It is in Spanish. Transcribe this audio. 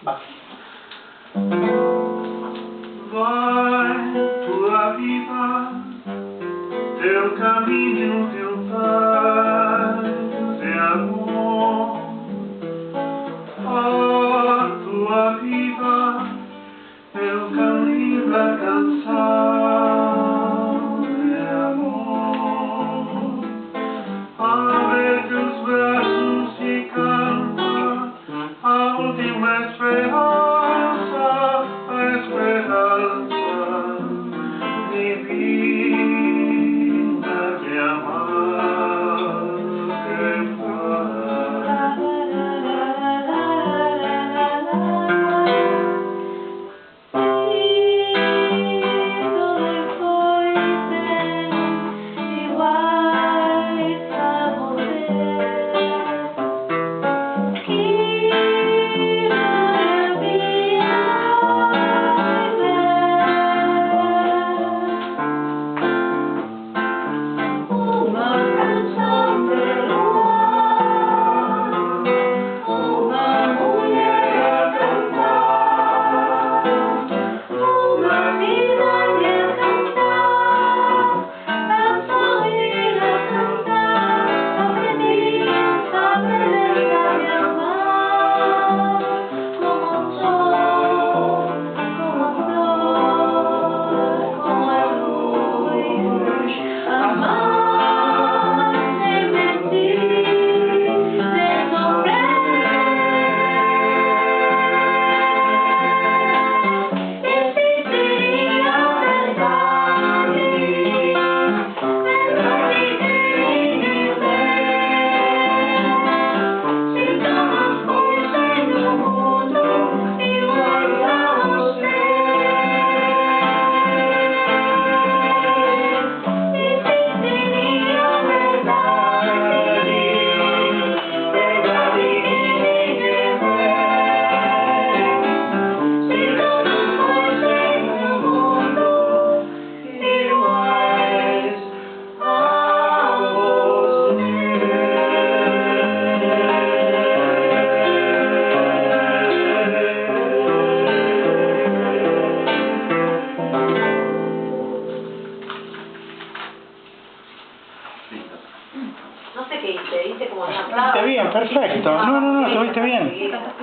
Va. Vai tua vita teu caminho, teu paz e amor. A tua vida teu caminho da canção de amor. Abre teus braços e canta a última esperança, a esperança divina de amar, cantar. No sé qué hice como Estuviste bien, perfecto. No, estuviste bien.